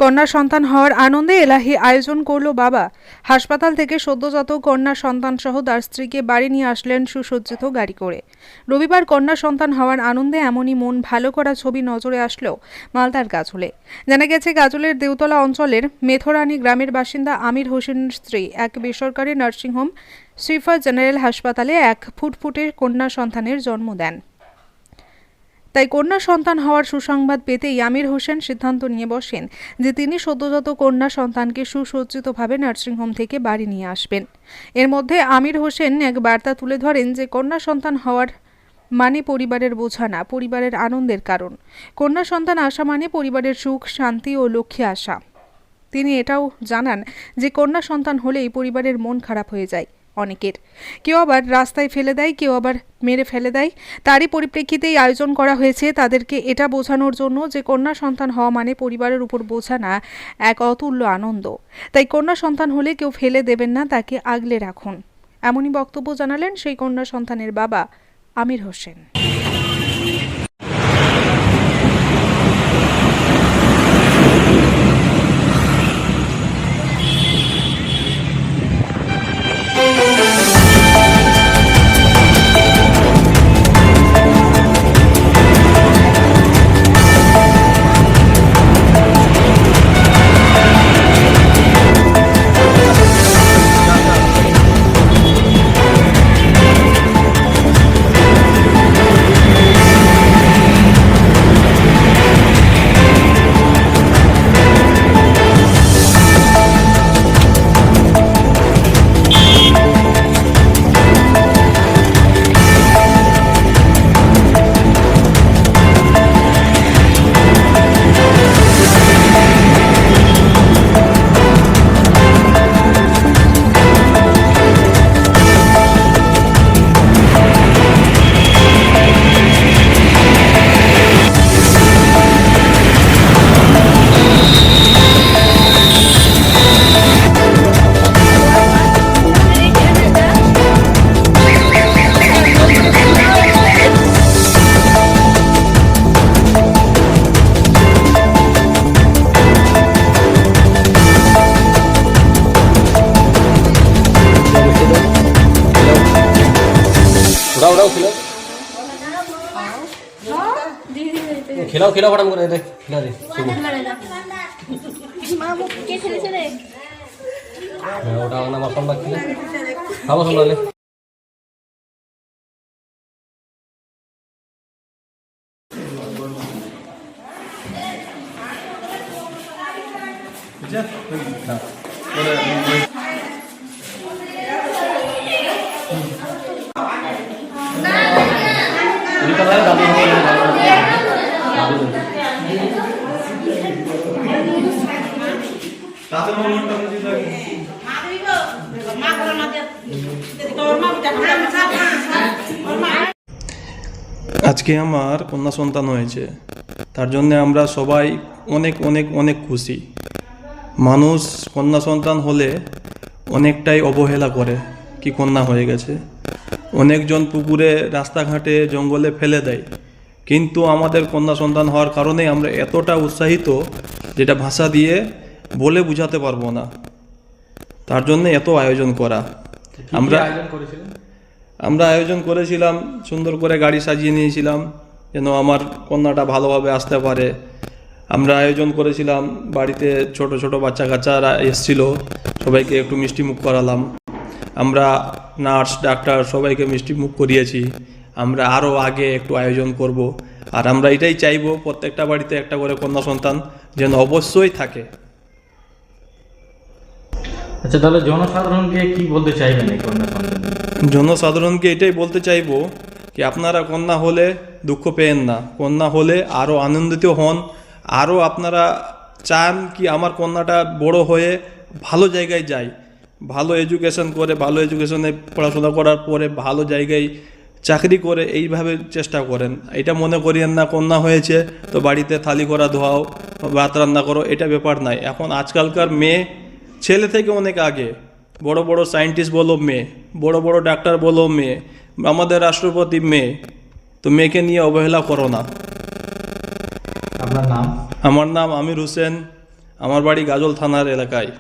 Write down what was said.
কন্যা সন্তান হওয়ার আনন্দে এলাহি আয়োজন করল বাবা। হাসপাতাল থেকে সদ্যজাত কন্যা সন্তান সহ তার স্ত্রীকে বাড়ি নিয়ে আসলেন সুসজ্জিত গাড়ি করে। রবিবার কন্যা সন্তান হওয়ার আনন্দে এমনই মন ভালো করা ছবি নজরে আসলো মালদার গাজলে। জানা গেছে, গাজলের দেউতলা অঞ্চলের মেথরানী গ্রামের বাসিন্দা আমির হোসেনের স্ত্রী এক বেসরকারি নার্সিংহোম শ্রীফা জেনারেল হাসপাতালে এক ফুটফুটে কন্যা সন্তানের জন্ম দেন। তাই কন্যা সন্তান হওয়ার সুসংবাদ পেতেই আমির হোসেন সিদ্ধান্ত নিয়ে বসেন যে তিনি সদ্যজাত কন্যা সন্তানকে সুসজ্জিতভাবে নার্সিংহোম থেকে বাড়ি নিয়ে আসবেন। এর মধ্যে আমির হোসেন এক বার্তা তুলে ধরেন যে কন্যা সন্তান হওয়ার মানে পরিবারের বোঝা না, পরিবারের আনন্দের কারণ। কন্যা সন্তান আসা মানে পরিবারের সুখ, শান্তি ও লক্ষ্যে আসা। তিনি এটাও জানান যে কন্যা সন্তান হলেই পরিবারের মন খারাপ হয়ে যায় অনেকের, কেউ আবার রাস্তায় ফেলে দেয়, কেউ আবার মেরে ফেলে দেয়। তারই পরিপ্রেক্ষিতেই আয়োজন করা হয়েছে তাদেরকে এটা বোঝানোর জন্য যে কন্যা সন্তান হওয়া মানে পরিবারের উপর বোঝা না, এক অতুল্য আনন্দ। তাই কন্যা সন্তান হলে কেউ ফেলে দেবেন না, তাকে আগলে রাখুন। এমনই বক্তব্য জানালেন সেই কন্যা সন্তানের বাবা আমির হোসেন। उड़ाओ खिलाओ खिलाओ फटाम করে দে खिला दे মামু কে খেলেছে রে ওটা না মাখন বাকি খাবো সামনে যা আজকে আমার কন্যা সন্তান হয়েছে, তার জন্য আমরা সবাই অনেক অনেক অনেক খুশি। মানুষ কন্যা সন্তান হলে অনেকটাই অবহেলা করে কি কন্যা হয়ে গেছে, অনেকজন পুকুরে, রাস্তাঘাটে, জঙ্গলে ফেলে দেয়। কিন্তু আমাদের কন্যা সন্তান হওয়ার কারণে আমরা এতটা উৎসাহিত যেটা ভাষা দিয়ে বলে বুঝাতে পারবো না। তার জন্য এত আয়োজন করা। আমরা আয়োজন করেছিলাম, সুন্দর করে গাড়ি সাজিয়ে নিয়েছিলাম যেন আমার কন্যাটা ভালোভাবে আসতে পারে। আমরা আয়োজন করেছিলাম, বাড়িতে ছোট ছোট বাচ্চা কাচ্চারা এসেছিল, সবাইকে একটু মিষ্টি মুখ করালাম। আমরা নার্স, ডাক্তার সবাইকে মিষ্টি মুখ করিয়েছি। আমরা আরও আগে একটু আয়োজন করব, আর আমরা এটাই চাইবো প্রত্যেকটা বাড়িতে একটা করে কন্যা সন্তান যেন অবশ্যই থাকে। আচ্ছা, তাহলে জনসাধারণকে কি বলতে চাইবেন এই কন্যা সন্তান? জনসাধারণকে এটাই বলতে চাইবো কি আপনারা কন্যা হলে দুঃখ পেয়েন না, কন্যা হলে আরও আনন্দিত হন। আরও আপনারা চান কি আমার কন্যাটা বড় হয়ে ভালো জায়গায় যায়, ভালো এডুকেশন করে, ভালো এডুকেশনে পড়াশোনা করার পরে ভালো জায়গায় চাকরি করে, এইভাবে চেষ্টা করেন। এটা মনে করিয়েন না কন্যা হয়েছে তো বাড়িতে থালি করা ধোয়াও, ভাত রান্না করো, এটা ব্যাপার নাই। এখন আজকালকার মেয়ে ছেলে থেকে অনেক আগে, বড় বড় সায়েন্টিস্ট বলো মেয়ে, বড় বড় ডাক্তার বলো মেয়ে, আমাদের রাষ্ট্রপতি মেয়ে। তো মেয়েকে নিয়ে অবহেলা করো না। আপনার নাম? আমার নাম আমির হোসেন। আমার বাড়ি গাজল থানার এলাকায়।